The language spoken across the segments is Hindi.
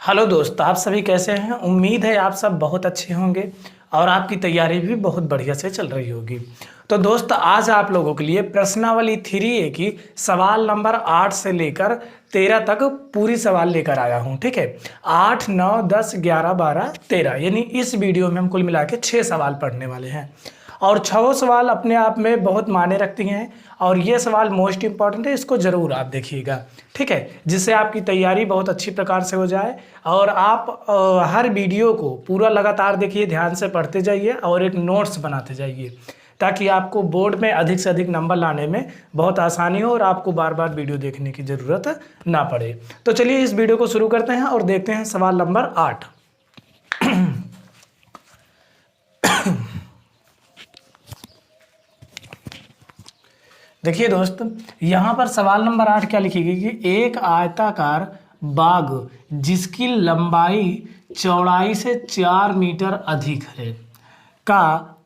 हेलो दोस्त, आप सभी कैसे हैं। उम्मीद है आप सब बहुत अच्छे होंगे और आपकी तैयारी भी बहुत बढ़िया से चल रही होगी। तो दोस्त, आज आप लोगों के लिए प्रश्नावली 3A की सवाल नंबर 8 से लेकर 13 तक पूरी सवाल लेकर आया हूं। ठीक है, 8, 9, 10, 11, 12, 13 यानी इस वीडियो में हम कुल मिला के 6 सवाल पढ़ने वाले हैं और 6 सवाल अपने आप में बहुत मायने रखती हैं और ये सवाल मोस्ट इंपॉर्टेंट है, इसको ज़रूर आप देखिएगा। ठीक है, जिससे आपकी तैयारी बहुत अच्छी प्रकार से हो जाए और आप हर वीडियो को पूरा लगातार देखिए, ध्यान से पढ़ते जाइए और एक नोट्स बनाते जाइए ताकि आपको बोर्ड में अधिक से अधिक नंबर लाने में बहुत आसानी हो और आपको बार बार वीडियो देखने की ज़रूरत ना पड़े। तो चलिए इस वीडियो को शुरू करते हैं और देखते हैं सवाल नंबर 8। देखिए दोस्त, यहाँ पर सवाल नंबर 8 क्या लिखी गई कि एक आयताकार बाग जिसकी लंबाई चौड़ाई से 4 मीटर अधिक है का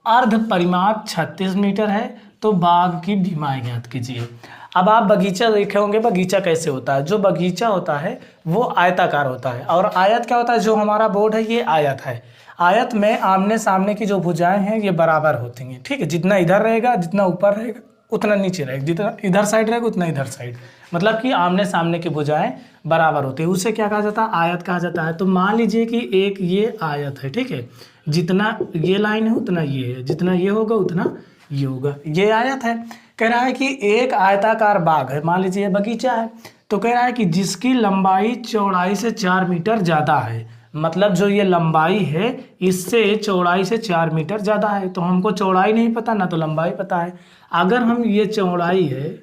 अर्ध परिमाप 36 मीटर है, तो बाग की भीमाई ज्ञात कीजिए। अब आप बगीचा देखे होंगे, बगीचा कैसे होता है। जो बगीचा होता है वो आयताकार होता है और आयत क्या होता है, जो हमारा बोर्ड है ये आयत है। आयत में आमने सामने की जो भुजाएं हैं ये बराबर होती हैं। ठीक है, जितना इधर रहेगा, जितना ऊपर रहेगा उतना नीचे रहेगा, जितना इधर साइड रहेगा उतना इधर साइड, मतलब कि आमने सामने की भुजाएं बराबर होती है। उसे क्या कहा जाता है, आयत कहा जाता है। तो मान लीजिए कि एक ये आयत है। ठीक है, जितना ये लाइन है उतना ये है, जितना ये होगा उतना ये होगा, ये आयत है। कह रहा है कि एक आयताकार बाग है, मान लीजिए बगीचा है, तो कह रहा है कि जिसकी लंबाई चौड़ाई से 4 मीटर ज़्यादा है, मतलब जो ये लंबाई है इससे चौड़ाई से 4 मीटर ज़्यादा है। तो हमको चौड़ाई नहीं पता ना तो लंबाई पता है। अगर हम ये चौड़ाई है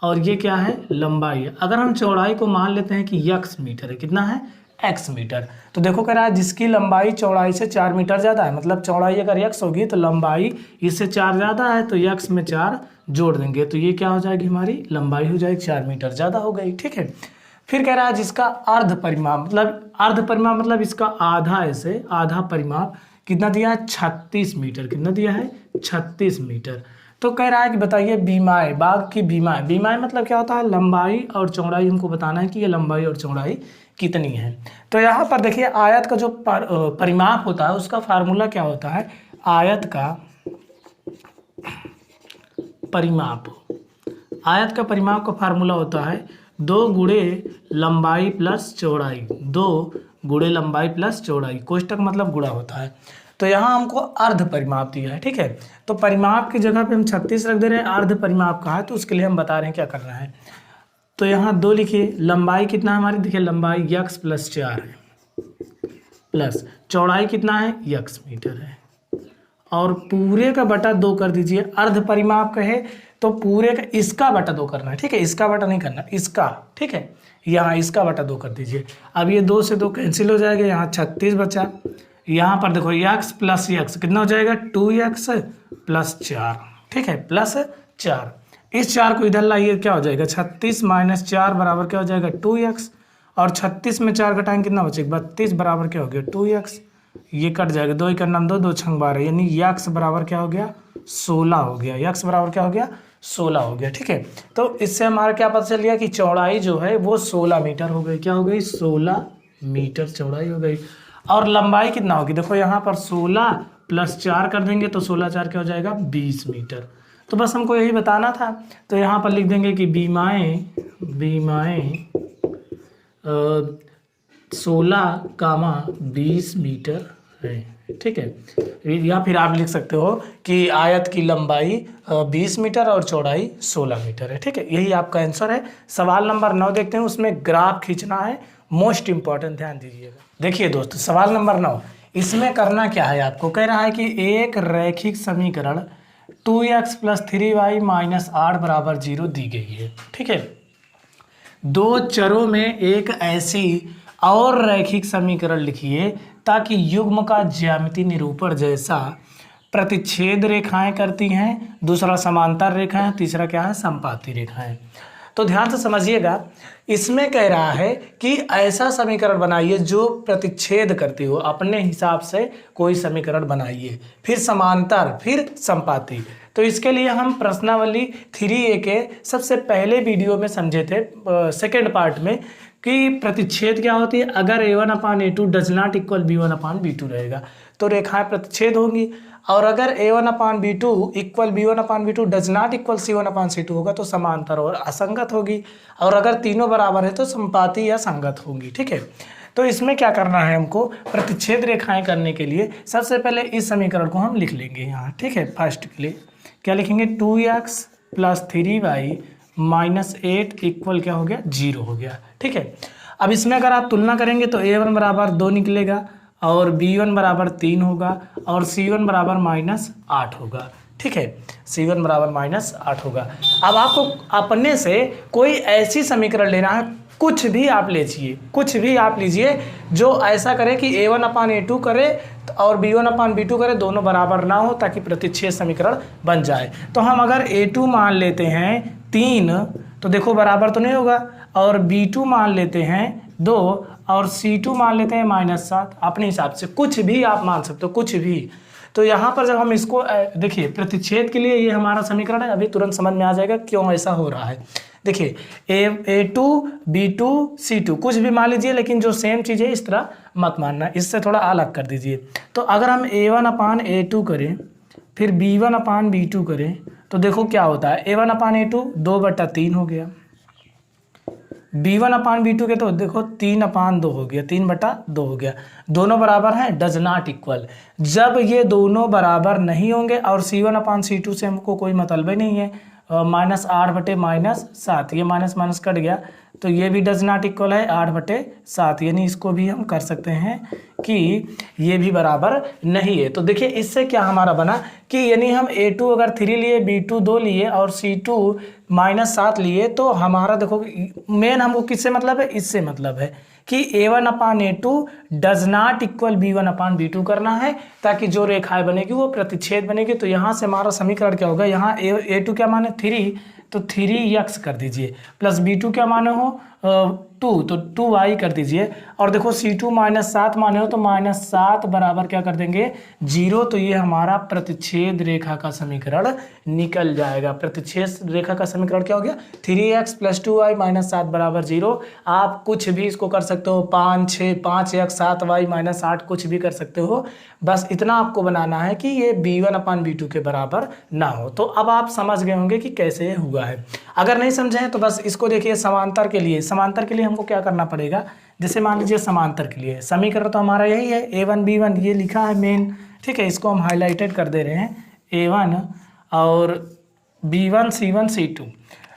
और ये क्या है, लंबाई है, अगर हम चौड़ाई को मान लेते हैं कि x मीटर है, कितना है, x मीटर, तो देखो कह रहा है जिसकी लंबाई चौड़ाई से 4 मीटर ज़्यादा है, मतलब चौड़ाई अगर x होगी तो लंबाई इससे 4 ज़्यादा है, तो x में 4 जोड़ देंगे तो ये क्या हो जाएगी, हमारी लंबाई हो जाएगी 4 मीटर ज़्यादा हो गई। ठीक है, फिर कह रहा है जिसका अर्ध परिमाप, मतलब अर्ध परिमाप मतलब इसका आधा, ऐसे आधा परिमाप कितना दिया है, 36 मीटर। कितना दिया है, 36 मीटर। तो कह रहा है कि बताइए भीमाएं, बाग की भीमाएं। भीमाएं मतलब क्या होता है, लंबाई और चौड़ाई हमको बताना है कि ये लंबाई और चौड़ाई कितनी है। तो यहाँ पर देखिए आयत का जो परिमाप होता है उसका फार्मूला क्या होता है, आयत का परिमाप, आयत का परिमाप का फार्मूला होता है 2 गुणे लंबाई प्लस चौड़ाई, 2 गुणे लंबाई प्लस चौड़ाई, कोष्टक मतलब गुणा होता है। तो यहाँ हमको अर्ध परिमाप दिया है। ठीक है, तो परिमाप की जगह पे हम 36 रख दे रहे हैं, अर्ध परिमाप कहा है तो उसके लिए हम बता रहे हैं क्या करना है। तो यहाँ 2 लिखिए, लंबाई कितना है हमारी, देखिए लंबाई x + 4 है, प्लस चौड़ाई कितना है, x मीटर है, और पूरे का बटा 2 कर दीजिए। अर्ध परिमाप कहे तो पूरे का इसका बटा 2 करना है। ठीक है, इसका बटा नहीं करना, इसका। ठीक है, यहाँ इसका बटा 2 कर दीजिए। अब ये 2 से 2 कैंसिल हो जाएगा, यहाँ 36 बचा। यहाँ पर देखो x + x कितना हो जाएगा, 2x + 4। ठीक है, +4, इस 4 को इधर लाइए, क्या हो जाएगा, 36 - 4 बराबर क्या हो जाएगा, 2x, और 36 में 4 घटाएंगे कितना बचेगा, 32 बराबर क्या हो गया, 2x। ये कट जाएगा, 2 × 9 = 2, 2 × 12, यानी x बराबर क्या हो गया, 16 हो गया। x बराबर क्या हो गया, 16 हो गया। ठीक है, तो इससे हमारा क्या पता चल गया कि चौड़ाई जो है वो 16 मीटर हो गई। क्या हो गई, 16 मीटर चौड़ाई हो गई। और लंबाई कितना होगी, देखो यहाँ पर 16 + 4 कर देंगे तो 16 × 4 क्या हो जाएगा, 20 मीटर। तो बस हमको यही बताना था। तो यहाँ पर लिख देंगे कि भीमाएं 16, 20 मीटर है। ठीक है, या फिर आप लिख सकते हो कि आयत की लंबाई 20 मीटर और चौड़ाई 16 मीटर है। ठीक है, यही आपका आंसर है। सवाल नंबर 9 देखते हैं, उसमें ग्राफ खींचना है, मोस्ट इंपॉर्टेंट, ध्यान दीजिएगा। देखिए दोस्तों, सवाल नंबर 9, इसमें करना क्या है आपको, कह रहा है कि एक रैखिक समीकरण 2x + 3y - 8 = 0 दी गई है। ठीक है, 2 चरों में एक ऐसी और रैखिक समीकरण लिखिए ताकि युग्म का ज्यामिति निरूपण जैसा प्रतिच्छेद रेखाएं करती हैं, दूसरा समांतर रेखाएं, तीसरा क्या है, समपाती रेखाएं। तो ध्यान से समझिएगा, इसमें कह रहा है कि ऐसा समीकरण बनाइए जो प्रतिच्छेद करती हो, अपने हिसाब से कोई समीकरण बनाइए, फिर समांतर, फिर समपाती। तो इसके लिए हम प्रश्नावली 3A के सबसे पहले वीडियो में समझे थे, सेकेंड पार्ट में, कि प्रतिच्छेद क्या होती है, अगर a1/a2 does not equal b1/b2 रहेगा तो रेखाएं प्रतिच्छेद होंगी, और अगर a1/b2 equal b1/b2 does not equal c1/c2 होगा तो समांतर और असंगत होगी, और अगर तीनों बराबर है तो संपाती या संगत होंगी। ठीक है, तो इसमें क्या करना है हमको, प्रतिच्छेद रेखाएं करने के लिए सबसे पहले इस समीकरण को हम लिख लेंगे यहाँ। ठीक है, फर्स्ट के लिए क्या लिखेंगे, 2x + 3y - 8 इक्वल क्या हो गया, 0 हो गया। ठीक है, अब इसमें अगर आप तुलना करेंगे तो a1 बराबर 2 निकलेगा, और b1 बराबर 3 होगा, और c1 बराबर -8 होगा। ठीक है, c1 बराबर -8 होगा। अब आपको अपने से कोई ऐसी समीकरण लेना है, कुछ भी आप लीजिए, कुछ भी आप लीजिए जो ऐसा करे कि a1/a2 करे और b1/b2 करे, दोनों बराबर ना हो, ताकि प्रतिच्छेद समीकरण बन जाए। तो हम अगर a2 मान लेते हैं 3 तो देखो बराबर तो नहीं होगा, और b2 मान लेते हैं 2 और c2 मान लेते हैं -7। अपने हिसाब से कुछ भी आप मान सकते हो, कुछ भी। तो यहाँ पर जब हम इसको देखिए, प्रतिच्छेद के लिए ये हमारा समीकरण है, अभी तुरंत समझ में आ जाएगा क्यों ऐसा हो रहा है। देखिए a2 b2 c2 कुछ भी मान लीजिए, लेकिन जो सेम चीज़ है इस तरह मत मानना, इससे थोड़ा अलग कर दीजिए। तो अगर हम a1/a2 करें, फिर b1/b2 करें, तो देखो क्या होता है, a1/a2 2/3 हो गया, b1/b2 के तो देखो 3/2 हो गया, 3/2 हो गया, दोनों बराबर हैं, डज नॉट इक्वल। जब ये दोनों बराबर नहीं होंगे, और c1/c2 से हमको कोई मतलब ही नहीं है, -8/-7, ये माइनस माइनस कट गया, तो ये भी डज नॉट इक्वल है 8/7, यानी इसको भी हम कर सकते हैं कि ये भी बराबर नहीं है। तो देखिए इससे क्या हमारा बना कि यानी हम a2 अगर 3 लिए, b2 2 लिए और c2 -7 लिए, तो हमारा देखो मेन हमको किससे मतलब है, इससे मतलब है कि a1/a2 does not equal b1/b2 करना है, ताकि जो रेखाएं बनेगी वो प्रतिच्छेद बनेगी। तो यहाँ से हमारा समीकरण क्या होगा, यहाँ a2 क्या माने 3, तो 3x कर दीजिए, प्लस b2 क्या माने हो 2, तो 2y कर दीजिए, और देखो c2 -7 माने हो तो -7 बराबर क्या कर देंगे 0। तो ये हमारा प्रतिच्छेद रेखा का समीकरण निकल जाएगा। प्रतिच्छेद रेखा का समीकरण क्या हो गया, 3x + 2y - 7 बराबर 0। आप कुछ भी इसको कर सकते हो, 5x 7y - 8 कुछ भी कर सकते हो, बस इतना आपको बनाना है कि ये b1/b2 के बराबर ना हो। तो अब आप समझ गए होंगे कि कैसे हुआ है। अगर नहीं समझे हैं तो बस इसको देखिए, समांतर के लिए हमको क्या करना पड़ेगा, जैसे मान लीजिए समांतर के लिए समीकरण तो हमारा यही है, a1 b1 ये लिखा है मेन। ठीक है, इसको हम हाईलाइटेड कर दे रहे हैं, a1 और b1 c1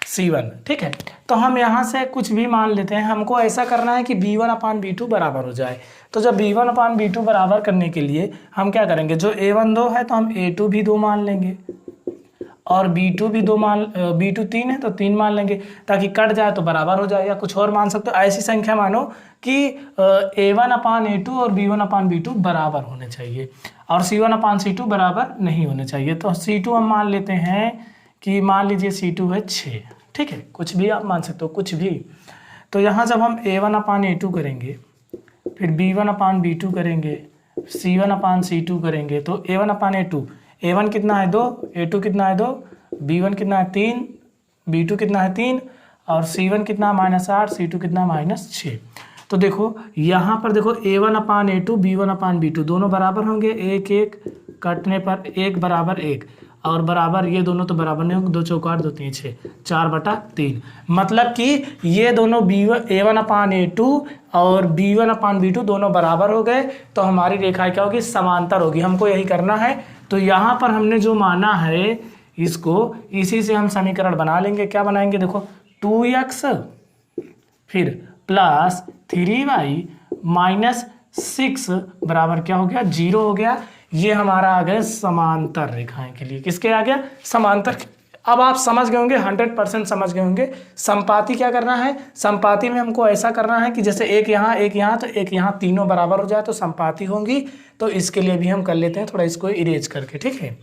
c1। ठीक है, तो हम यहाँ से कुछ भी मान लेते हैं, हमको ऐसा करना है कि b1/b2 बराबर हो जाए। तो जब b1/b2 बराबर करने के लिए हम क्या करेंगे, जो a1 2 है तो हम a2 भी 2 मान लेंगे, और b2 भी 2 मान, b2 3 है तो 3 मान लेंगे, ताकि कट जाए तो बराबर हो जाए। या कुछ और मान सकते हो, ऐसी संख्या मानो कि a1/a2 और b1/b2 बराबर होने चाहिए, और c1/c2 बराबर नहीं होने चाहिए। तो c2 हम मान लेते हैं कि मान लीजिए c2 है 6। ठीक है, कुछ भी आप मान सकते हो, कुछ भी। तो यहाँ जब हम a1/a2 करेंगे, फिर b1/b2 करेंगे, c1/c2 करेंगे, तो a1/a2, a1 कितना है 2, a2 कितना है 2, b1 कितना है 3, b2 कितना है 3, और c1 कितना -8, c2 कितना -6। तो देखो यहाँ पर देखो a1/a2 b1/b2 दोनों बराबर होंगे, 1 1 कटने पर 1 बराबर 1, और बराबर ये दोनों तो बराबर नहीं होंगे, 2 चौक 8 2 3 6, 4/3। मतलब कि ये दोनों a1/a2 और b1/b2 दोनों बराबर हो गए, तो हमारी रेखा क्या होगी, समांतर होगी। हमको यही करना है। तो यहाँ पर हमने जो माना है इसको, इसी से हम समीकरण बना लेंगे। क्या बनाएंगे, देखो 2x फिर प्लस 3y - 6 बराबर क्या हो गया, 0 हो गया। ये हमारा आ गया समांतर रेखाएं के लिए। किसके आ गया, समांतर। अब आप समझ गए होंगे, 100% समझ गए होंगे। संपाती क्या करना है, संपाती में हमको ऐसा करना है कि जैसे एक यहाँ तो एक यहाँ, तीनों बराबर हो जाए तो संपाती होंगी। तो इसके लिए भी हम कर लेते हैं थोड़ा इसको इरेज करके। ठीक है,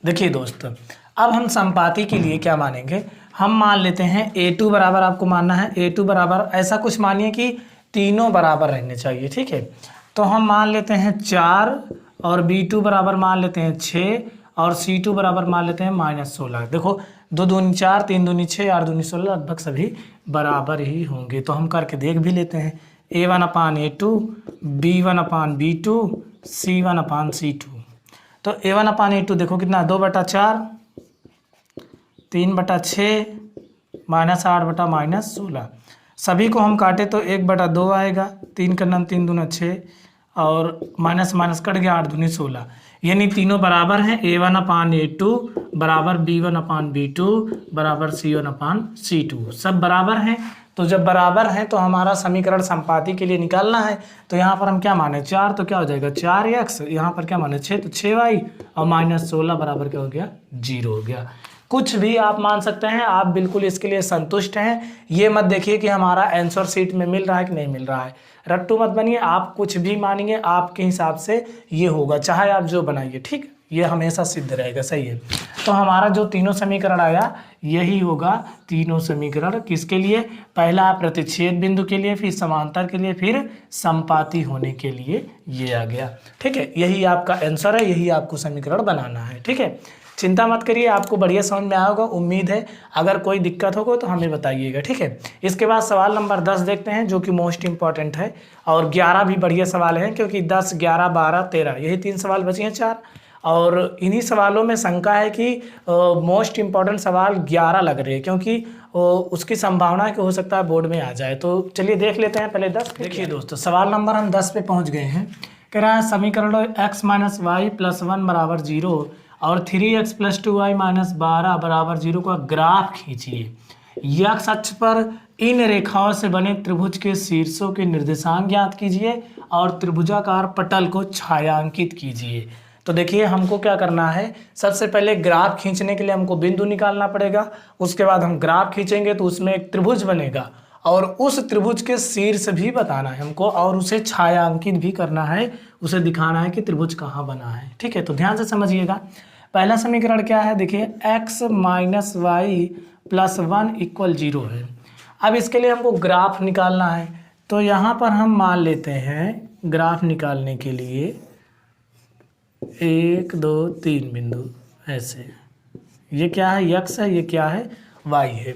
देखिए दोस्त, अब हम संपाती के लिए क्या मानेंगे, हम मान लेते हैं a2 बराबर, आपको मानना है a2 बराबर, ऐसा कुछ मानिए कि तीनों बराबर रहने चाहिए। ठीक है, तो हम मान लेते हैं 4, और b2 बराबर मान लेते हैं 6, और c2 बराबर मान लेते हैं -16। देखो 2 दूनी 4, 3 दूनी 6, 8 दूनी 16, लगभग सभी बराबर ही होंगे। तो हम करके देख भी लेते हैं। A1/A2, B1/B2, C1/C2। तो A1/A2 देखो कितना, 2/4, 3/6, -8/-16। सभी को हम काटे तो 1/2 आएगा। 3 का नम 3 दूना 6 और माइनस माइनस कट गया, 8 दूनी 16। यानी तीनों बराबर हैं। A1/A2 बराबर B1/B2 बराबर C1/C2, सब बराबर हैं। तो जब बराबर हैं तो हमारा समीकरण संपाती के लिए निकालना है। तो यहाँ पर हम क्या माने 4, तो क्या हो जाएगा 4x, यहाँ पर क्या माने 6, तो 6y और -16 बराबर क्या हो गया 0 हो गया। कुछ भी आप मान सकते हैं, आप बिल्कुल इसके लिए संतुष्ट हैं। ये मत देखिए कि हमारा आंसर शीट में मिल रहा है कि नहीं मिल रहा है, रट्टू मत बनिए। आप कुछ भी मानिए, आपके हिसाब से ये होगा, चाहे आप जो बनाइए, ठीक, ये हमेशा सिद्ध रहेगा, सही है। तो हमारा जो तीनों समीकरण आया यही होगा तीनों समीकरण। किसके लिए, पहला प्रतिच्छेद बिंदु के लिए, फिर समांतर के लिए, फिर संपाती होने के लिए ये आ गया, ठीक है। यही आपका आंसर है, यही आपको समीकरण बनाना है, ठीक है। चिंता मत करिए, आपको बढ़िया समझ में आया होगा, उम्मीद है। अगर कोई दिक्कत होगा तो हमें बताइएगा, ठीक है। इसके बाद सवाल नंबर 10 देखते हैं, जो कि मोस्ट इंपॉर्टेंट है, और 11 भी बढ़िया सवाल हैं, क्योंकि 10, 11, 12, 13 यही 3 सवाल बचे हैं, 4। और इन्हीं सवालों में शंका है कि मोस्ट इंपॉर्टेंट सवाल 11 लग रहे हैं, क्योंकि उसकी संभावना है कि हो सकता है बोर्ड में आ जाए। तो चलिए देख लेते हैं पहले 10। देखिए दोस्तों, सवाल नंबर हम 10 पे पहुंच गए हैं। कह रहा है समीकरण x - y + 1 = 0 और 3x + 2y - 12 = 0 का ग्राफ खींचिए। x अक्ष पर इन रेखाओं से बने त्रिभुज के शीर्षों के निर्देशांक ज्ञात कीजिए और त्रिभुजाकार पटल को छायांकित कीजिए। तो देखिए हमको क्या करना है, सबसे पहले ग्राफ खींचने के लिए हमको बिंदु निकालना पड़ेगा। उसके बाद हम ग्राफ खींचेंगे तो उसमें एक त्रिभुज बनेगा और उस त्रिभुज के शीर्ष भी बताना है हमको और उसे छायांकित भी करना है, उसे दिखाना है कि त्रिभुज कहाँ बना है, ठीक है। तो ध्यान से समझिएगा। पहला समीकरण क्या है, देखिए x - y + 1 = 0 है। अब इसके लिए हमको ग्राफ निकालना है। तो यहाँ पर हम मान लेते हैं ग्राफ निकालने के लिए 1, 2, 3 बिंदु ऐसे। ये क्या है, x है, ये क्या है, y है।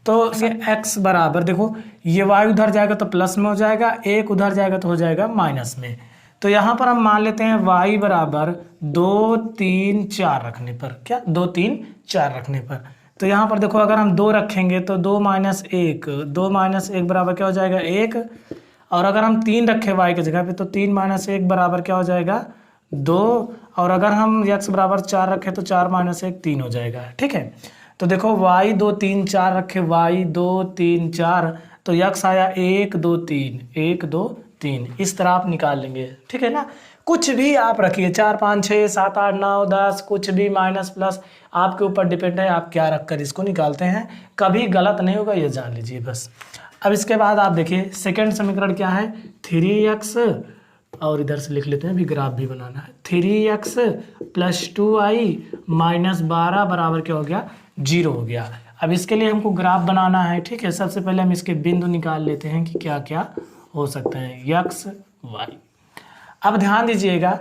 तो ये x बराबर, देखो ये y उधर जाएगा तो प्लस में हो जाएगा, 1 उधर जाएगा तो हो जाएगा माइनस में। तो यहाँ पर हम मान लेते हैं y बराबर 2, 3, 4 रखने पर, क्या 2, 3, 4 रखने पर। तो यहाँ पर देखो अगर हम 2 रखेंगे तो 2 - 1, 2 - 1 बराबर क्या हो जाएगा 1। और अगर हम 3 रखें y की जगह पे तो 3 - 1 बराबर क्या हो जाएगा 2। और अगर हम x बराबर 4 रखें तो 4 - 1 3 हो जाएगा, ठीक है। तो देखो y 2, 3, 4 रखे, y 2, 3, 4, तो x आया 1, 2, 3, 1, 2, 3, इस तरह आप निकाल लेंगे, ठीक है ना। कुछ भी आप रखिए, 4, 5, 6, 7, 8, 9, 10, कुछ भी, माइनस प्लस आपके ऊपर डिपेंड है, आप क्या रखकर इसको निकालते हैं। कभी गलत नहीं होगा, ये जान लीजिए बस। अब इसके बाद आप देखिए सेकंड समीकरण क्या है, 3x, और इधर से लिख लेते हैं, अभी ग्राफ भी बनाना है। 3x + 2y - 12 बराबर क्या हो गया 0 हो गया। अब इसके लिए हमको ग्राफ बनाना है, ठीक है। सबसे पहले हम इसके बिंदु निकाल लेते हैं कि क्या क्या हो सकते हैं, x, y। अब ध्यान दीजिएगा,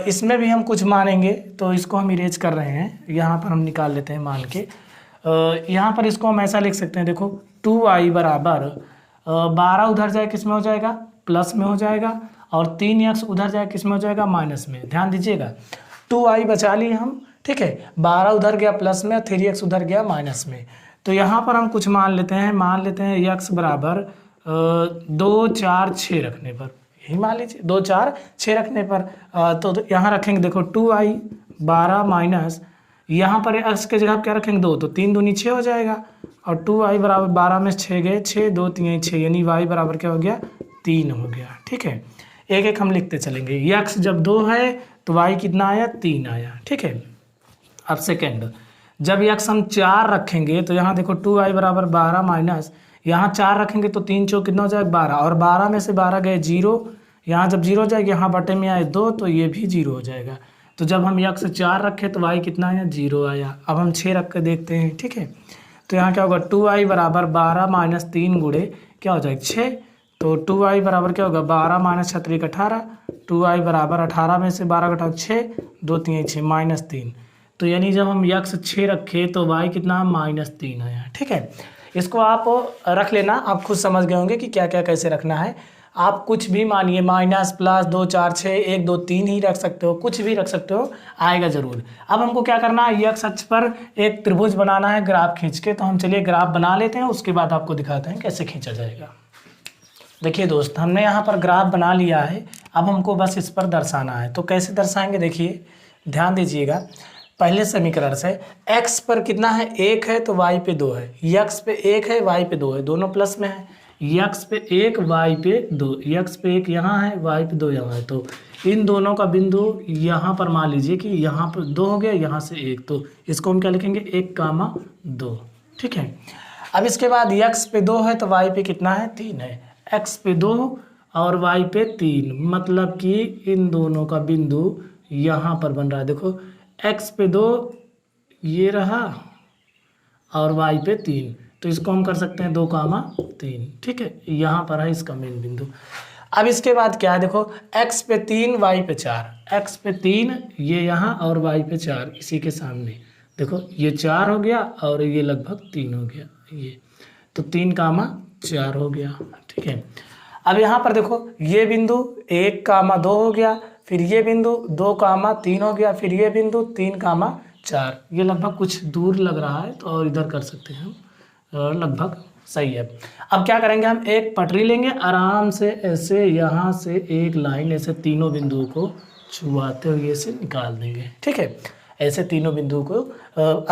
इसमें भी हम कुछ मानेंगे तो इसको हम इरेज कर रहे हैं, यहाँ पर हम निकाल लेते हैं मान के। यहाँ पर इसको हम ऐसा लिख सकते हैं, देखो 2y बराबर 12 उधर जाए किस में हो जाएगा प्लस में हो जाएगा, और 3x उधर जाए किस में हो जाएगा माइनस में। ध्यान दीजिएगा 2y बचा लिए हम, ठीक है, 12 उधर गया प्लस में, 3x उधर गया माइनस में। तो यहाँ पर हम कुछ मान लेते हैं x बराबर 2, 4, 6 रखने पर, यही मान लीजिए 2, 4, 6 रखने पर। तो यहाँ रखेंगे देखो 2y 12 माइनस, यहाँ पर x के जगह क्या रखेंगे 2, तो 3 दूनी 6 हो जाएगा, और 2y बराबर 12 में 6 गए 6, 2, 3, 6, यानी y बराबर क्या हो गया 3 हो गया, ठीक है। एक एक हम लिखते चलेंगे, x जब 2 है तो y कितना आया 3 आया, ठीक है। अब सेकेंड, जब x हम 4 रखेंगे तो यहाँ देखो 2y बराबर 12 माइनस, यहाँ 4 रखेंगे तो 3 चौक कितना हो जाएगा 12, और 12 में से 12 गए 0, यहाँ जब 0 हो जाएगा, यहाँ बटे में आए 2 तो ये भी 0 हो जाएगा। तो जब हम x 4 रखे तो y कितना आया 0 आया। अब हम 6 रख कर देखते हैं, ठीक है। तो यहाँ क्या होगा 2y बराबर 12 माइनस 3 गुणे क्या हो जाएगा 6, तो 2y बराबर क्या होगा 12 माइनस 6 3 18, 2y बराबर 18 में से 12 घटाओ 6, 2 3 6 -3, तो यानी जब हम यक्स 6 रखे तो वाई कितना -3 है। ठीक है, इसको आप रख लेना, आप खुद समझ गए होंगे कि क्या क्या कैसे रखना है। आप कुछ भी मानिए माइनस प्लस 2 4 6 1 2 3 ही रख सकते हो, कुछ भी रख सकते हो, आएगा जरूर। अब हमको क्या करना है, यक्स अक्ष पर एक त्रिभुज बनाना है ग्राफ खींच के। तो हम चलिए ग्राफ बना लेते हैं, उसके बाद आपको दिखाते हैं कैसे खींचा जाएगा। देखिए दोस्त, हमने यहाँ पर ग्राफ बना लिया है, अब हमको बस इस पर दर्शाना है। तो कैसे दर्शाएंगे, देखिए ध्यान दीजिएगा। पहले समीकरण से x पर कितना है 1 है तो y पे 2 है, x पे 1 है y पे 2 है, दोनों प्लस में है। x पे 1 y पे 2, x पे 1 यहाँ है y पे 2 यहाँ है, तो इन दोनों का बिंदु यहाँ पर मान लीजिए कि यहाँ पर 2 हो गया, यहाँ से 1, तो इसको हम क्या लिखेंगे 1,2। ठीक है, अब इसके बाद x पे 2 है तो y पे कितना है 3 है, x पे 2 और y पे 3, मतलब कि इन दोनों का बिंदु यहाँ पर बन रहा है। देखो x पे 2 ये रहा और y पे 3, तो इसको हम कर सकते हैं 2,3। ठीक है, यहाँ पर है इसका मेन बिंदु। अब इसके बाद क्या है, देखो x पे 3 y पे 4, x पे 3 ये यहाँ और y पे 4 इसी के सामने, देखो ये 4 हो गया और ये लगभग 3 हो गया, ये तो 3,4 हो गया। ठीक है, अब यहाँ पर देखो ये बिंदु 1,2 हो गया, फिर ये बिंदु 2,3 हो गया, फिर ये बिंदु 3,4, ये लगभग कुछ दूर लग रहा है तो और इधर कर सकते हैं हम, लगभग सही है। अब क्या करेंगे, हम एक पटरी लेंगे, आराम से ऐसे यहाँ से एक लाइन ऐसे तीनों बिंदुओं को छुआते हुए ऐसे निकाल देंगे। ठीक है, ऐसे तीनों बिंदुओं को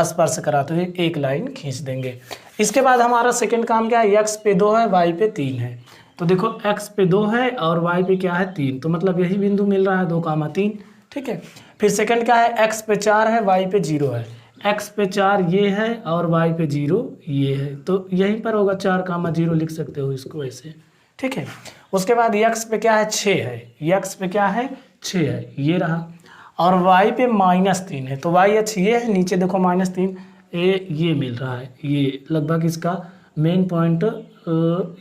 स्पर्श कराते हुए एक लाइन खींच देंगे। इसके बाद हमारा सेकंड काम क्या है, x पे 2 है y पे 3 है, तो देखो x पे 2 है और y पे क्या है 3, तो मतलब यही बिंदु मिल रहा है 2,3। ठीक है, फिर सेकंड क्या है, x पे 4 है y पे 0 है, x पे 4 ये है और y पे 0 ये है, तो यहीं पर होगा 4,0 लिख सकते हो इसको ऐसे। ठीक है, उसके बाद x पे क्या है 6 है, x पे क्या है 6 है, ये रहा, और y पे -3 है, तो y अक्ष ये है, नीचे देखो -3 ये मिल रहा है, ये लगभग इसका मेन पॉइंट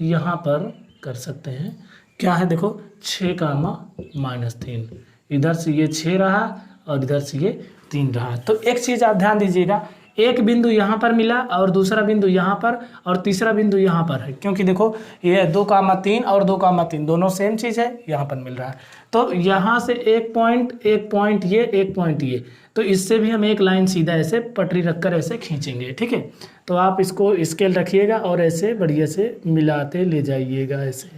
यहाँ पर कर सकते हैं। क्या है देखो 6,-3, इधर से ये 6 रहा और इधर से ये 3 रहा। तो एक चीज़ आप ध्यान दीजिएगा, एक बिंदु यहाँ पर मिला और दूसरा बिंदु यहाँ पर और तीसरा बिंदु यहाँ पर है, क्योंकि देखो ये 2,3 और 2,3 दोनों सेम चीज़ है, यहाँ पर मिल रहा है। तो यहाँ से एक पॉइंट ये, एक पॉइंट ये, तो इससे भी हम एक लाइन सीधा ऐसे पटरी रखकर ऐसे खींचेंगे। ठीक है, तो आप इसको स्केल रखिएगा और ऐसे बढ़िया से मिलाते ले जाइएगा ऐसे।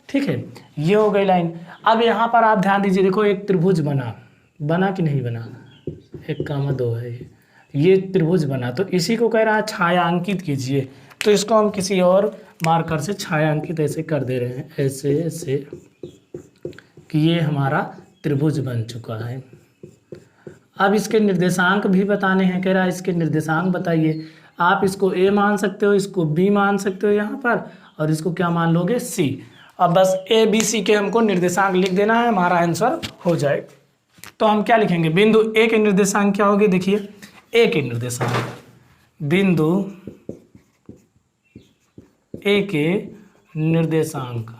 ठीक है, ये हो गई लाइन। अब यहाँ पर आप ध्यान दीजिए, देखो एक त्रिभुज बना कि नहीं बना, 1,2 है ये त्रिभुज बना, तो इसी को कह रहा है छायांकित कीजिए। तो इसको हम किसी और मार्कर से छायांकित ऐसे कर दे रहे हैं, ऐसे ऐसे कि ये हमारा त्रिभुज बन चुका है। अब इसके निर्देशांक भी बताने हैं, कह रहा है इसके निर्देशांक बताइए। आप इसको a मान सकते हो, इसको b मान सकते हो यहाँ पर, और इसको क्या मान लोगे c। अब बस a b c के हमको निर्देशांक लिख देना है, हमारा आंसर हो जाए। तो हम क्या लिखेंगे, बिंदु a के निर्देशांक क्या होगी, देखिए a के निर्देशांक, बिंदु a के निर्देशांक,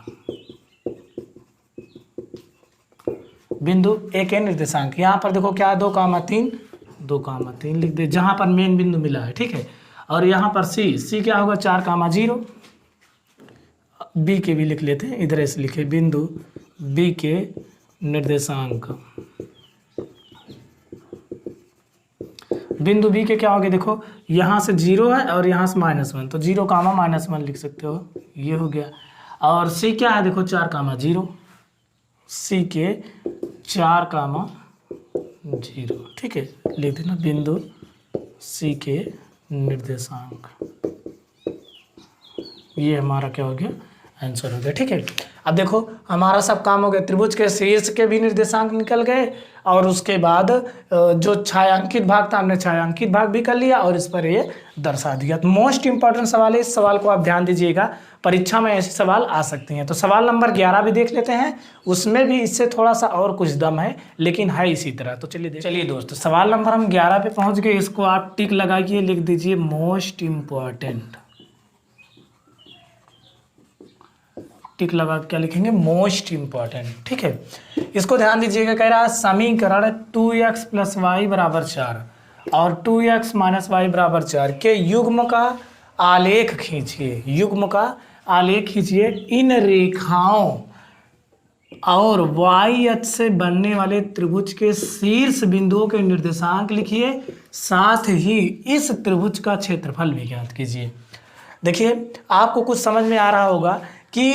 बिंदु ए के निर्देशांक, यहाँ पर देखो क्या है 2,3 लिख दे, जहाँ पर मेन बिंदु मिला है। ठीक है, और यहाँ पर सी क्या होगा 4,0, बी के भी लिख लेते हैं, इधर ऐसे लिखे बिंदु बी के निर्देशांक, बिंदु बी के क्या होंगे, देखो यहाँ से 0 है और यहाँ से -1, तो 0,-1 लिख सकते हो, ये हो गया। और सी क्या है, देखो 4,0, सी के 4,0। ठीक है, लिख देना बिंदु सी के निर्देशांक, ये हमारा क्या हो गया, आंसर हो गया। ठीक है, अब देखो हमारा सब काम हो गया, त्रिभुज के शीर्ष के भी निर्देशांक निकल गए, और उसके बाद जो छायांकित भाग था हमने छायांकित भाग भी कर लिया और इस पर ये दर्शा दिया। तो मोस्ट इंपॉर्टेंट सवाल है, इस सवाल को आप ध्यान दीजिएगा, परीक्षा में ऐसे सवाल आ सकते हैं। तो सवाल नंबर 11 भी देख लेते हैं, उसमें भी इससे थोड़ा सा और कुछ दम है, लेकिन है इसी तरह। तो चलिए दोस्तों, सवाल नंबर हम 11 पे पहुंच गए, इसको आप टिक लगाइए, लिख दीजिए मोस्ट इम्पॉर्टेंट, टिक लगा क्या लिखेंगे, मोस्ट इम्पॉर्टेंट। ठीक है, इसको ध्यान दीजिएगा, कह रहा है समीकरण 2x + y = 4 और 2x - y = 4 के युग्म का आलेख खींचिए। युग्म का आलेख खींचिए। इन रेखाओं और y अक्ष से बनने वाले त्रिभुज के शीर्ष बिंदुओं के निर्देशांक लिखिए, साथ ही इस त्रिभुज का क्षेत्रफल भी ज्ञात कीजिए। देखिए, आपको कुछ समझ में आ रहा होगा कि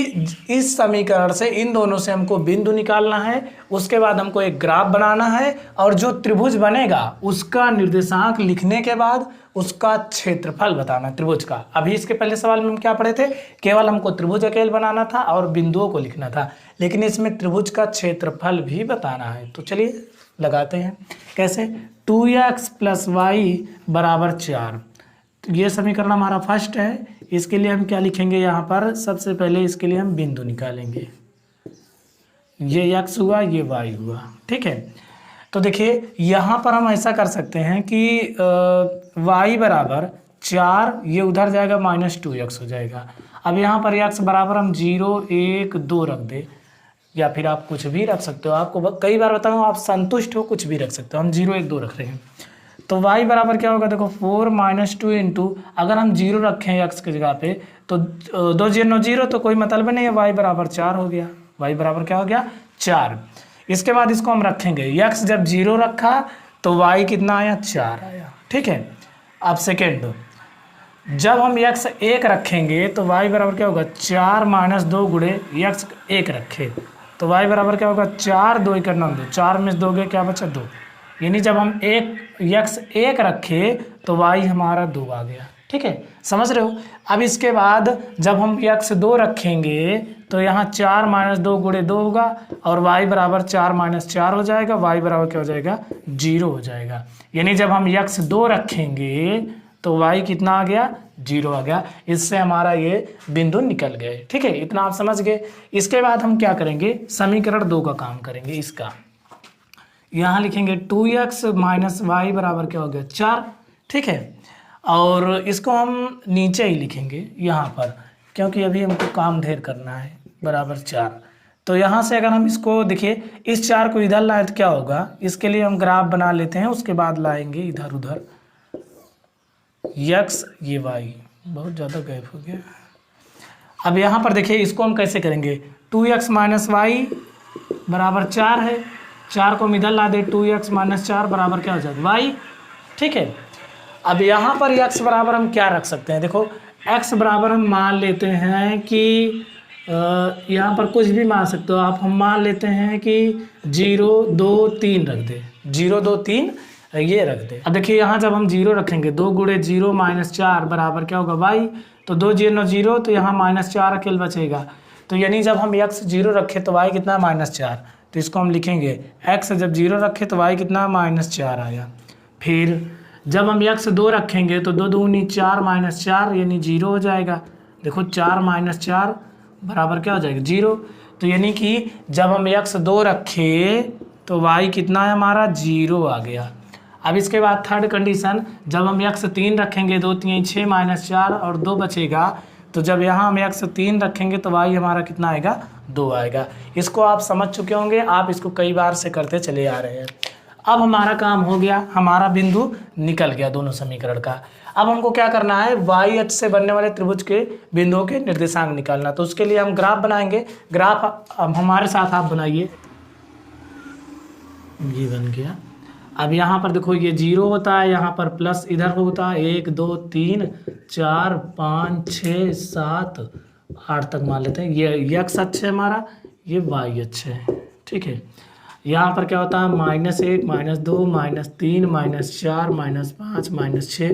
इस समीकरण से इन दोनों से हमको बिंदु निकालना है, उसके बाद हमको एक ग्राफ बनाना है और जो त्रिभुज बनेगा उसका निर्देशांक लिखने के बाद उसका क्षेत्रफल बताना त्रिभुज का। अभी इसके पहले सवाल में हम क्या पढ़े थे, केवल हमको त्रिभुज अकेले बनाना था और बिंदुओं को लिखना था, लेकिन इसमें त्रिभुज का क्षेत्रफल भी बताना है। तो चलिए लगाते हैं। कैसे, 2x + y = 4। ये समीकरण हमारा फर्स्ट है। इसके लिए हम क्या लिखेंगे, यहाँ पर सबसे पहले इसके लिए हम बिंदु निकालेंगे। ये x हुआ, ये y हुआ। ठीक है, तो देखिए यहाँ पर हम ऐसा कर सकते हैं कि y = 4, ये उधर जाएगा -2x हो जाएगा। अब यहाँ पर x बराबर हम 0, 1, 2 रख दे, या फिर आप कुछ भी रख सकते हो। आपको कई बार बताऊँ, आप संतुष्ट हो कुछ भी रख सकते हो। हम 0, 1, 2 रख रहे हैं। तो y बराबर क्या होगा, देखो 4 - 2 इंटू, अगर हम 0 रखें x की जगह पे तो 2 0 0, तो कोई मतलब नहीं है, y = 4 हो गया। y बराबर क्या हो गया, 4। इसके बाद इसको हम रखेंगे, x जब 0 रखा तो y कितना आया, 4 आया। ठीक है, अब सेकेंड, जब हम x 1 रखेंगे तो y बराबर क्या होगा, 4 - 2 गुणे x 1 रखे तो y बराबर क्या होगा, 4 2 = 9, 4 में से 2 गए, क्या बचा, 2। यानी जब हम x 1 रखे तो y हमारा 2 आ गया। ठीक है, समझ रहे हो। अब इसके बाद जब हम x 2 रखेंगे तो यहाँ 4 - 2 गुणे 2 होगा और y बराबर 4 - 4 हो जाएगा। y बराबर क्या हो जाएगा, 0 हो जाएगा। यानी जब हम x 2 रखेंगे तो y कितना आ गया, 0 आ गया। इससे हमारा ये बिंदु निकल गए। ठीक है, इतना आप समझ गए। इसके बाद हम क्या करेंगे, समीकरण 2 का काम करेंगे। इसका यहाँ लिखेंगे 2x - y बराबर क्या हो गया, 4। ठीक है, और इसको हम नीचे ही लिखेंगे यहाँ पर, क्योंकि अभी हमको काम ढेर करना है, बराबर 4। तो यहाँ से अगर हम इसको देखिए, इस 4 को इधर लाए तो क्या होगा, इसके लिए हम ग्राफ बना लेते हैं, उसके बाद लाएंगे इधर उधर x, ये y, बहुत ज़्यादा गैप हो गया। अब यहाँ पर देखिए, इसको हम कैसे करेंगे, 2x - y बराबर 4 है, 4 को हम इधर ला दे, 2x - 4 बराबर क्या हो जाएगा, y। ठीक है, अब यहाँ पर x बराबर हम क्या रख सकते हैं, देखो x बराबर हम मान लेते हैं कि यहाँ पर कुछ भी मान सकते हो आप। हम मान लेते हैं कि 0 2 3 रख दे, 0 2 3 ये रख दे। अब देखिए, यहाँ जब हम 0 रखेंगे, 2 गुणे 0 - 4 बराबर क्या होगा, y। तो 2 0 0, तो यहाँ -4 अकेले बचेगा। तो यानी जब हम x 0 रखे तो y कितना, -4। तो इसको हम लिखेंगे, x जब 0 रखे तो y कितना, -4 आया। फिर जब हम x 2 रखेंगे तो 2 दूनी 4 - 4 यानी 0 हो जाएगा। देखो 4 - 4 बराबर क्या हो जाएगा, 0। तो यानी कि जब हम x 2 रखे तो y कितना है हमारा, 0 आ गया। अब इसके बाद थर्ड कंडीशन, जब हम x 3 रखेंगे, 2 3 6 - 4 और 2 बचेगा। तो जब यहाँ हम x 3 रखेंगे तो y हमारा कितना आएगा, 2 आएगा। इसको आप समझ चुके होंगे, आप इसको कई बार से करते चले आ रहे हैं। अब हमारा काम हो गया, हमारा बिंदु निकल गया दोनों समीकरण का। अब हमको क्या करना है, y अक्ष से बनने वाले त्रिभुज के बिंदुओं के निर्देशांक निकालना। तो उसके लिए हम ग्राफ बनाएंगे। ग्राफ अब हमारे साथ आप बनाइए, ये बन गया। अब यहाँ पर देखो, ये 0 होता है, यहाँ पर प्लस इधर होता है, 1 2 3 4 5 6 7 8 तक मान लेते हैं। ये x अक्ष है हमारा, ये y अक्ष है। ठीक है, यहाँ पर क्या होता है, -1 -2 -3 -4 -5 -6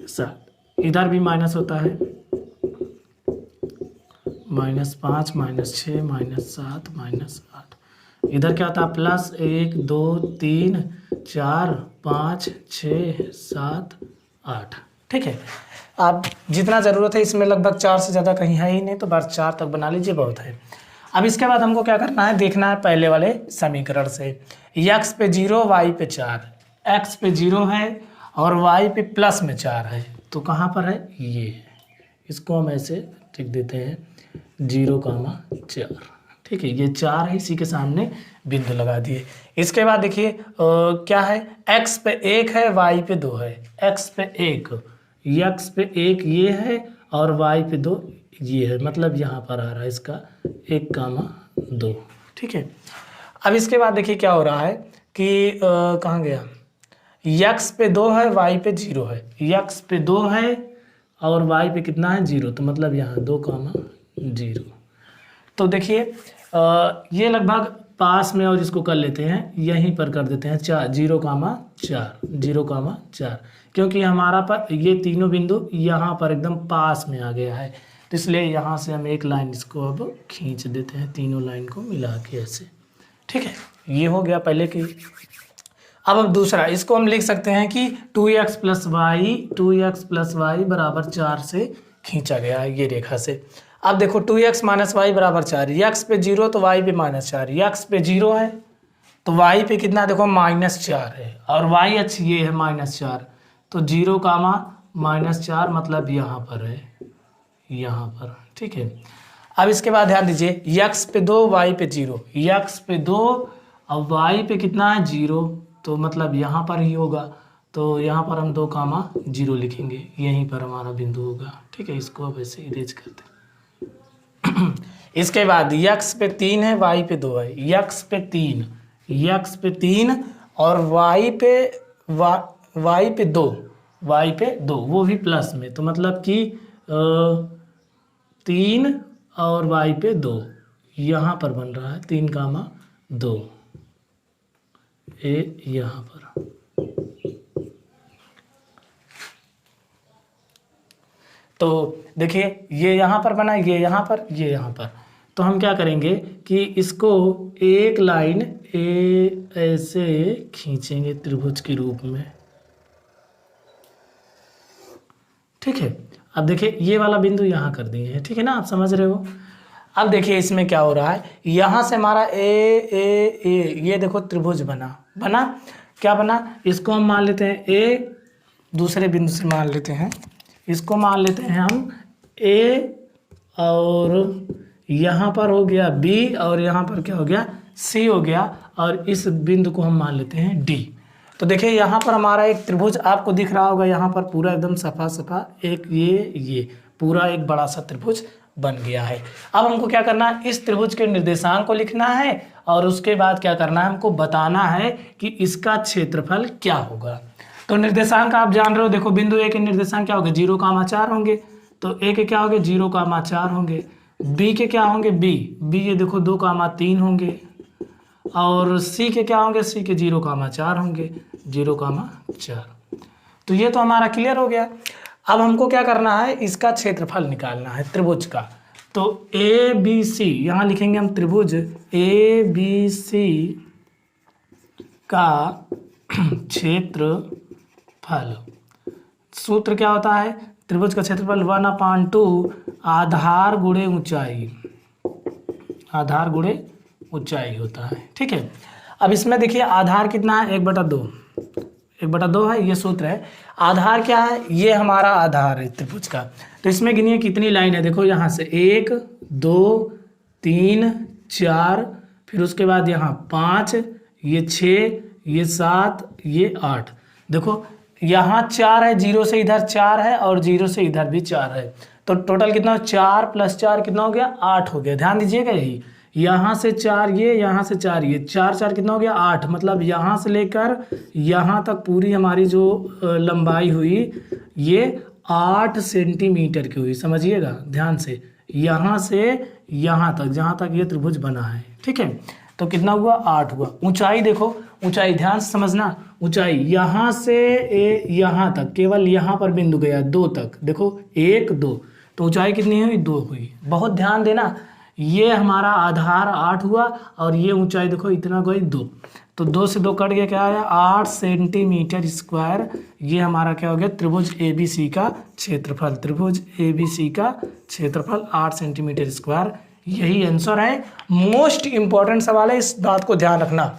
7। इधर भी माइनस होता है, -5 -6 -7 -8। इधर क्या होता है, +1 2 3 4 5 6 7 8। ठीक है, आप जितना ज़रूरत है, इसमें लगभग 4 से ज़्यादा कहीं है ही नहीं, तो बस 4 तक बना लीजिए, बहुत है। अब इसके बाद हमको क्या करना है, देखना है पहले वाले समीकरण से, x पे 0 y पे 4, x पे 0 है और y पे प्लस में 4 है। तो कहाँ पर है, ये, इसको हम ऐसे लिख देते हैं, 0,4। ठीक है, ये 4 है, इसी के सामने बिंदु लगा दिए। इसके बाद देखिए क्या है, x पे 1 है, y पे 2 है। x पे 1 ये है और y पे 2 ये है, मतलब यहाँ पर आ रहा है इसका 1,2। ठीक है, अब इसके बाद देखिए क्या हो रहा है कि कहाँ गया, x पे 2 है, y पे 0 है। x पे 2 है और y पे कितना है 0, तो मतलब यहाँ 2,0। तो देखिए ये लगभग पास में, और इसको कर लेते हैं यहीं पर कर देते हैं 0,4, क्योंकि हमारा पर ये तीनों बिंदु यहाँ पर एकदम पास में आ गया है, तो इसलिए यहाँ से हम एक लाइन इसको अब खींच देते हैं, तीनों लाइन को मिला के ऐसे। ठीक है, ये हो गया पहले की। अब दूसरा, इसको हम लिख सकते हैं कि 2x + y बराबर 4 से खींचा गया है ये रेखा से। अब देखो 2x - y बराबर 4, x पे 0 तो y पे -4, x पे 0 है तो y पे कितना, देखो -4 है, और y अक्ष ये है -4, तो 0,-4 मतलब यहाँ पर है, यहाँ पर। ठीक है, अब इसके बाद ध्यान दीजिए, x पे 2 y पे 0, x पे 2 और y पे कितना है 0, तो मतलब यहाँ पर ही होगा, तो यहाँ पर हम 2,0 लिखेंगे, यहीं पर हमारा बिंदु होगा। ठीक है, इसको अब ऐसे इरेज करते हैं। इसके बाद x पे 3 है, y पे 2 है, x पे 3 और y पे 2 वो भी प्लस में, तो मतलब कि 3 और y पे 2 यहाँ पर बन रहा है 3,2 यहाँ पर। तो देखिए ये यहाँ पर बना, ये यहाँ पर, ये यहाँ पर, तो हम क्या करेंगे कि इसको एक लाइन ऐसे खींचेंगे त्रिभुज के रूप में। ठीक है, अब देखिए ये वाला बिंदु यहाँ कर दिए हैं। ठीक है ना, आप समझ रहे हो। अब देखिए इसमें क्या हो रहा है, यहाँ से हमारा ये देखो त्रिभुज बना क्या बना, इसको हम मान लेते हैं a, दूसरे बिंदु से मान लेते हैं, इसको मान लेते हैं हम a, और यहाँ पर हो गया b, और यहाँ पर क्या हो गया c हो गया, और इस बिंदु को हम मान लेते हैं d। तो देखिए यहाँ पर हमारा एक त्रिभुज आपको दिख रहा होगा, यहाँ पर पूरा एकदम सफा एक ये पूरा एक बड़ा सा त्रिभुज बन गया है। अब हमको क्या करना है, इस त्रिभुज के निर्देशांक को लिखना है, और उसके बाद क्या करना है, हमको बताना है कि इसका क्षेत्रफल क्या होगा। तो निर्देशांक आप जान रहे हो, देखो बिंदु ए के निर्देशांक क्या होंगे, 0,4 होंगे, तो ए के क्या होंगे 0,4 होंगे, बी के क्या होंगे बी ये देखो 2,3 होंगे, और सी के क्या होंगे, सी के 0,4 होंगे, 0,4। तो ये तो हमारा क्लियर हो गया। अब हमको क्या करना है, इसका क्षेत्रफल निकालना है त्रिभुज का। तो ए बी सी यहाँ लिखेंगे हम, त्रिभुज ए बी सी का क्षेत्रफल, सूत्र क्या होता है, त्रिभुज का क्षेत्रफल 1/2 आधार गुणे ऊंचाई होता है। ठीक है, अब इसमें देखिए आधार कितना है, 1/2 है, ये सूत्र है। आधार क्या है, ये हमारा आधार है त्रिभुज का। तो इसमें गिनिए कितनी लाइन है, देखो यहाँ से 1 2 3 4, फिर उसके बाद यहाँ 5, ये 6, ये 7, ये 8। देखो यहाँ 4 है, 0 से इधर 4 है, और 0 से इधर भी 4 है, तो टोटल कितना, 4 + 4 कितना हो गया, 8 हो गया। ध्यान दीजिएगा, यही यहाँ से 4 ये, यहाँ से 4 ये, 4 4 कितना हो गया 8, मतलब यहाँ से लेकर यहाँ तक पूरी हमारी जो लंबाई हुई ये 8 सेंटीमीटर की हुई। समझिएगा ध्यान से, यहाँ से यहाँ तक, जहाँ तक ये त्रिभुज बना है। ठीक है, तो कितना हुआ 8 हुआ। ऊंचाई देखो, ऊंचाई ध्यान से समझना, ऊंचाई यहाँ से यहाँ तक, केवल यहाँ पर बिंदु गया 2 तक, देखो 1 2, तो ऊंचाई कितनी हुई 2 हुई। बहुत ध्यान देना, ये हमारा आधार 8 हुआ, और ये ऊंचाई देखो इतना गई 2, तो 2 से 2 कट गया, क्या आया 8 सेंटीमीटर स्क्वायर। ये हमारा क्या हो गया, त्रिभुज ABC का क्षेत्रफल, त्रिभुज ABC का क्षेत्रफल 8 सेंटीमीटर स्क्वायर। यही आंसर है। मोस्ट इंपॉर्टेंट सवाल है, इस बात को ध्यान रखना,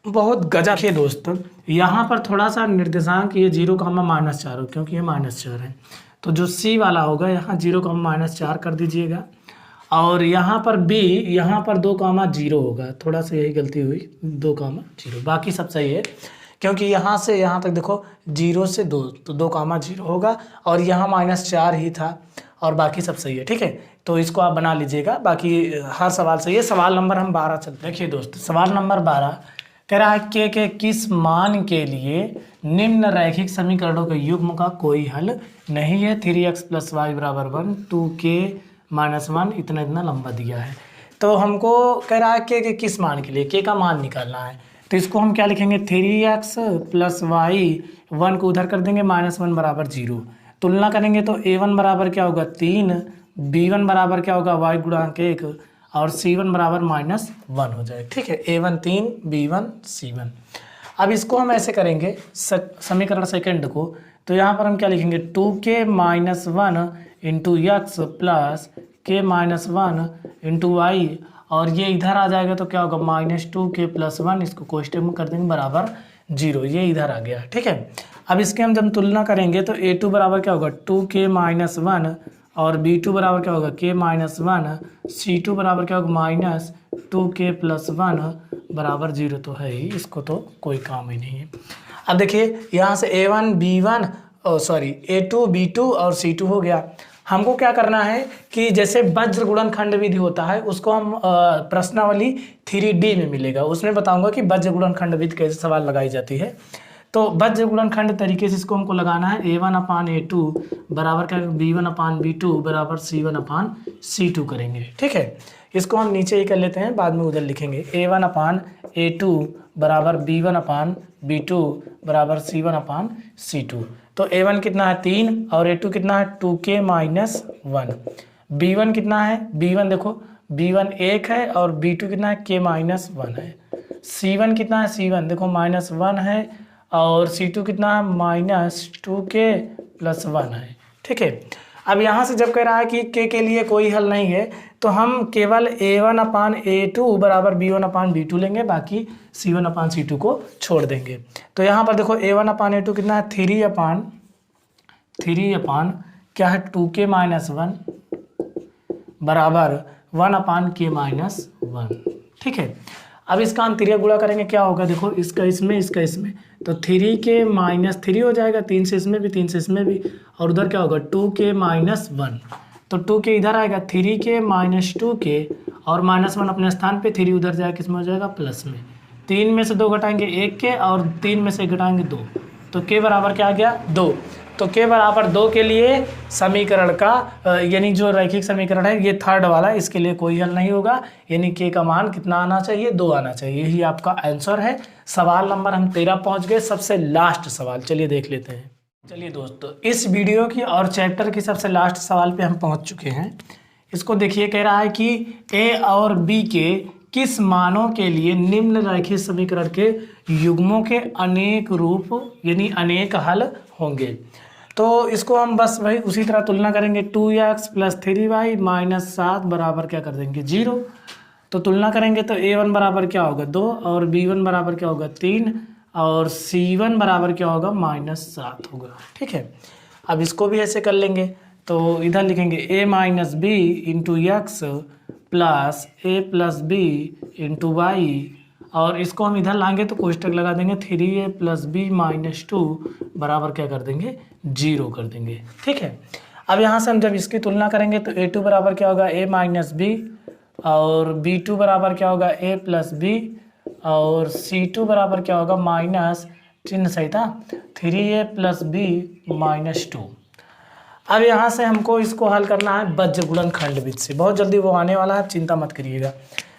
बहुत गजब है दोस्तों। यहाँ पर थोड़ा सा निर्देशांक ये 0,-4 हो, क्योंकि ये -4 है, तो जो C वाला होगा यहाँ 0,-4 कर दीजिएगा। और यहाँ पर b, यहाँ पर 2,0 होगा, थोड़ा सा यही गलती हुई, 2,0, बाकी सब सही है, क्योंकि यहाँ से यहाँ तक देखो 0 से 2, तो 2,0 होगा, और यहाँ -4 ही था, और बाकी सब सही है। ठीक है, तो इसको आप बना लीजिएगा, बाकी हर सवाल सही है। सवाल नंबर हम 12 चलते हैं। देखिए दोस्त, सवाल नंबर 12 कह रहा है के किस मान के लिए निम्न रैखिक समीकरणों के युग्म का कोई हल नहीं है। 3x + y = 1, 2k - 1, इतना इतना लंबा दिया है। तो हमको कह रहा है के किस मान के लिए, के का मान निकालना है। तो इसको हम क्या लिखेंगे, 3x + y, 1 को उधर कर देंगे, -1 = 0। तुलना करेंगे तो a1 बराबर क्या होगा 3, b1 बराबर क्या होगा y × 1, और c1 बराबर -1 हो जाए। ठीक है, a1 3, b1 c1। अब इसको हम ऐसे करेंगे समीकरण सेकंड को, तो यहाँ पर हम क्या लिखेंगे 2k - 1 × x + k - 1 × y, और ये इधर आ जाएगा तो क्या होगा -2k + 1, इसको कोष्टक में कर देंगे बराबर 0, ये इधर आ गया। ठीक है, अब इसके हम जब तुलना करेंगे तो a2 बराबर क्या होगा 2k - 1, और b2 बराबर क्या होगा k - 1, c2 बराबर क्या होगा -2k + 1 बराबर 0, तो है ही, इसको तो कोई काम ही नहीं है। अब देखिए यहाँ से a1 b1 a2 b2 और c2 हो गया। हमको क्या करना है कि जैसे वज्र गुणनखंड विधि होता है, उसको हम प्रश्नावली 3D में मिलेगा, उसमें बताऊंगा कि वज्र गुणनखंड विधि कैसे सवाल लगाई जाती है। तो वज्र गुणनखंड तरीके से इसको हमको लगाना है। a1/a2 बराबर क्या, b1/b2 बराबर c1/c2 करेंगे। ठीक है, इसको हम नीचे ही कर लेते हैं, बाद में उधर लिखेंगे। a1/a2 बराबर b1/b2 बराबर c1/c2। तो a1 कितना है 3, और a2 कितना है 2k - 1, b1 कितना है, b1 देखो b1 1 है, और b2 कितना है k - 1 है, c1 कितना है, c1 देखो -1 है, और c2 कितना है -2k + 1 है। ठीक है, अब यहाँ से जब कह रहा है कि के लिए कोई हल नहीं है, तो हम केवल a1/a2 बराबर b1/b2 लेंगे, बाकी c1/c2 को छोड़ देंगे। तो यहाँ पर देखो a1/a2 कितना है 3 क्या है 2k - 1 बराबर 1/k - 1। ठीक है, अब इसका अंतरिया गुणा करेंगे, क्या होगा देखो, इसका इसमें, इसका इसमें, तो 3k - 3 हो जाएगा, 3 से इसमें भी, 3 से इसमें भी, और उधर क्या होगा 2k - 1, तो 2k इधर आएगा, 3k - 2k, और -1 अपने स्थान पे, 3 उधर जाएगा, किस में हो जाएगा प्लस में। 3 में से 2 घटाएंगे 1 के, और 3 में से घटाएंगे 2, तो k बराबर क्या आ गया 2। तो k बराबर 2 के लिए समीकरण का यानी जो रैखिक समीकरण है ये थर्ड वाला, इसके लिए कोई हल नहीं होगा, यानी k का मान कितना आना चाहिए 2 आना चाहिए, यही आपका आंसर है। सवाल नंबर हम 13 पहुंच गए, सबसे लास्ट सवाल, चलिए देख लेते हैं। चलिए दोस्तों, इस वीडियो की और चैप्टर की सबसे लास्ट सवाल पे हम पहुंच चुके हैं। इसको देखिए, कह रहा है कि a और b के किस मानों के लिए निम्न रैखिक समीकरण के युग्मों के अनेक रूप यानी अनेक हल होंगे। तो इसको हम बस वही उसी तरह तुलना करेंगे, 2x + 3y - 7 बराबर क्या कर देंगे 0। तो तुलना करेंगे तो a1 बराबर क्या होगा 2, और b1 बराबर क्या होगा 3, और c1 बराबर क्या होगा -7 होगा। ठीक है, अब इसको भी ऐसे कर लेंगे, तो इधर लिखेंगे a - b × x + a + b × y, और इसको हम इधर लाएंगे तो कोष्टक लगा देंगे, 3a + b - 2 बराबर क्या कर देंगे 0 कर देंगे। ठीक है, अब यहाँ से हम जब इसकी तुलना करेंगे तो a2 बराबर क्या होगा a - b, और b2 बराबर क्या होगा a + b, और c2 बराबर क्या होगा माइनस चिन्ह सही था 3a + b - 2। अब यहाँ से हमको इसको हल करना है वज्र गुणनखंड विधि से, बहुत जल्दी वो आने वाला है, चिंता मत करिएगा।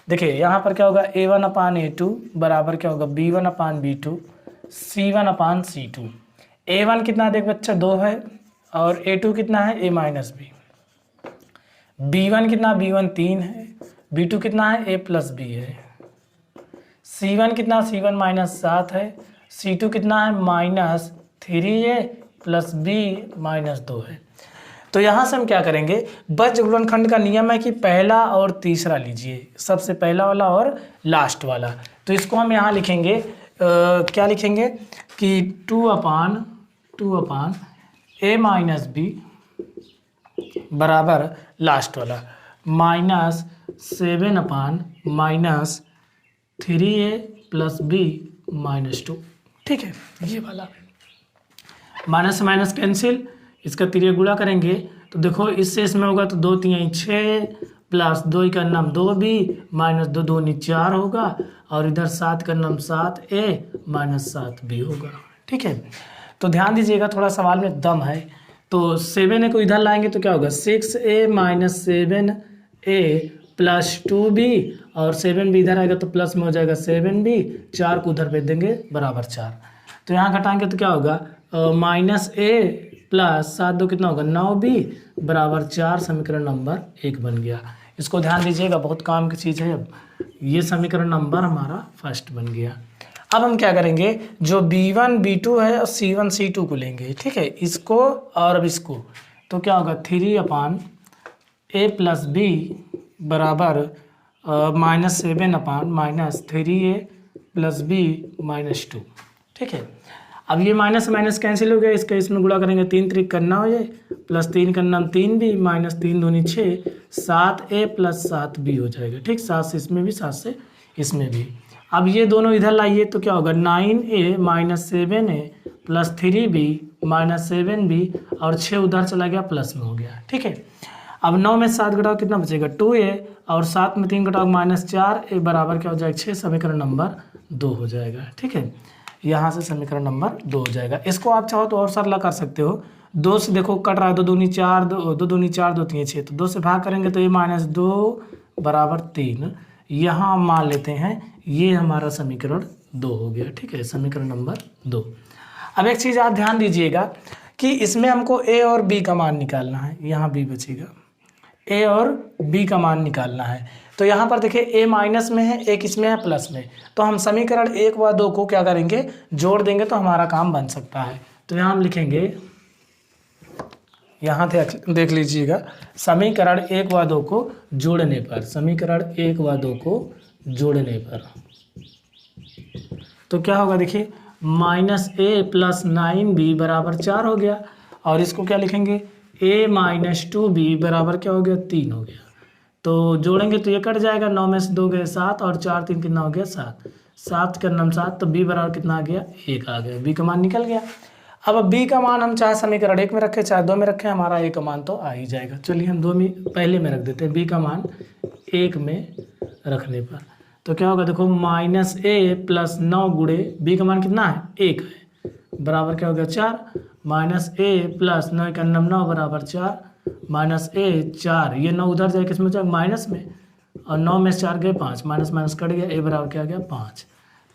देखिए यहाँ पर क्या होगा a1/a2 बराबर क्या होगा b1/b2 c1/c2। a1 कितना है देख बच्चा 2 है, और a2 कितना है a - b, b1 कितना b1 3 है, b2 कितना है a + b है, c1 कितना c1 - 7 है, c2 कितना है -3a + b - 2 है। तो यहाँ से हम क्या करेंगे, वज्र गुणनखंड का नियम है कि पहला और तीसरा लीजिए, सबसे पहला वाला और लास्ट वाला। तो इसको हम यहाँ लिखेंगे क्या लिखेंगे कि 2/a - b बराबर लास्ट वाला। Minus 7/-3a + b - 2। ठीक है, ये वाला माइनस से माइनस कैंसिल, इसका तिरिया गुणा करेंगे तो देखो इससे इसमें होगा तो 2 3 6 प्लस 2 का नाम 2b माइनस 2 2 4 होगा और इधर 7 का नाम 7a माइनस 7b होगा। ठीक है, तो ध्यान दीजिएगा, थोड़ा सवाल में दम है। तो 7a को इधर लाएंगे तो क्या होगा 6a minus 7a plus 2b और 7b इधर आएगा तो प्लस में हो जाएगा 7b, 4 को उधर भेज देंगे बराबर 4। तो यहाँ घटाएंगे तो क्या होगा माइनस a प्लस 7 2 कितना होगा 9b बराबर 4। समीकरण नंबर 1 बन गया। इसको ध्यान दीजिएगा, बहुत काम की चीज़ है। अब ये समीकरण नंबर हमारा फर्स्ट बन गया। अब हम क्या करेंगे, जो b1 b2 है और c1 c2 को लेंगे। ठीक है, इसको और अब इसको, तो क्या होगा 3/a + b बराबर -7/-3a + b - 2। ठीक है, अब ये माइनस माइनस कैंसिल हो गया, इसका इसमें गुणा करेंगे 3 3 करना हो जाए प्लस 3 का नाम 3b माइनस 3 दूनी 6 7a + 7b हो जाएगा। ठीक, 7 से इसमें भी 7 से इसमें भी। अब ये दोनों इधर लाइए तो क्या होगा 9a minus 7a plus 3b minus 7b और 6 उधर चला गया प्लस में हो गया। ठीक है, अब 9 में 7 घटाओ कितना बचेगा 2a और 7 में 3 घटाओ -4a बराबर क्या हो जाएगा 6। समीकरण नंबर 2 हो जाएगा। ठीक है, यहाँ से समीकरण नंबर 2 हो जाएगा। इसको आप चाहो तो और सरला कर सकते हो। 2 से देखो कट रहा है, 2 दूनी 4 2 दूनी 4 2 3 6, तो 2 से भाग करेंगे तो ये -2 बराबर 3। यहाँ मान लेते हैं ये हमारा समीकरण 2 हो गया। ठीक है, समीकरण नंबर 2। अब एक चीज़ आप ध्यान दीजिएगा कि इसमें हमको a और b का मान निकालना है। यहाँ b बचेगा, a और b का मान निकालना है। तो यहाँ पर देखिए a माइनस में है, एक इसमें है प्लस में, तो हम समीकरण 1 व 2 को क्या करेंगे जोड़ देंगे तो हमारा काम बन सकता है। तो यहाँ हम लिखेंगे, यहाँ देख लीजिएगा, समीकरण 1 व 2 को जोड़ने पर, समीकरण 1 व 2 को जोड़ने पर तो क्या होगा देखिए -a + 9b बराबर 4 हो गया और इसको क्या लिखेंगे a - 2b बराबर क्या हो गया 3 हो गया। तो जोड़ेंगे तो ये कट जाएगा, 9 में से 2 गए 7 और 4 3 कितना हो गया 7, 7 का नाम 7, तो b बराबर कितना आ गया 1 आ गया। b का मान निकल गया। अब b का मान हम चाहे समीकरण 1 में रखें चाहे 2 में रखें, हमारा a का मान तो आ ही जाएगा। चलिए हम 2 में पहले में रख देते हैं, b का मान 1 में रखने पर तो क्या होगा देखो -a + 9 गुणे b का मान कितना है 1 है बराबर क्या हो गया 4, -a + 9 का नाम 9 बराबर 4 -a 4, ये 9 उधर जाए किसमें जाए माइनस में और 9 में से 4 गए 5, माइनस माइनस कट गया, a बराबर क्या गया 5।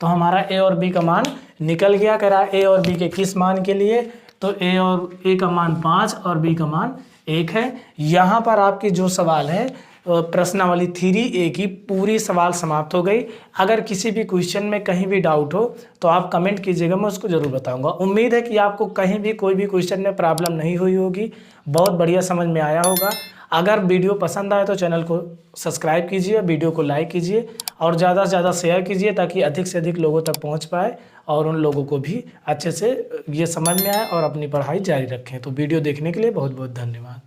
तो हमारा a और b का मान निकल गया। कह रहा है a और b के किस मान के लिए, तो a का मान 5 और b का मान 1 है। यहाँ पर आपकी जो सवाल है प्रश्नावली 3A की पूरी सवाल समाप्त हो गई। अगर किसी भी क्वेश्चन में कहीं भी डाउट हो तो आप कमेंट कीजिएगा, मैं उसको ज़रूर बताऊंगा। उम्मीद है कि आपको कहीं भी कोई भी क्वेश्चन में प्रॉब्लम नहीं हुई होगी, बहुत बढ़िया समझ में आया होगा। अगर वीडियो पसंद आए तो चैनल को सब्सक्राइब कीजिए, वीडियो को लाइक कीजिए और ज़्यादा से ज़्यादा शेयर कीजिए ताकि अधिक से अधिक लोगों तक पहुँच पाए और उन लोगों को भी अच्छे से ये समझ में आए और अपनी पढ़ाई जारी रखें। तो वीडियो देखने के लिए बहुत बहुत धन्यवाद।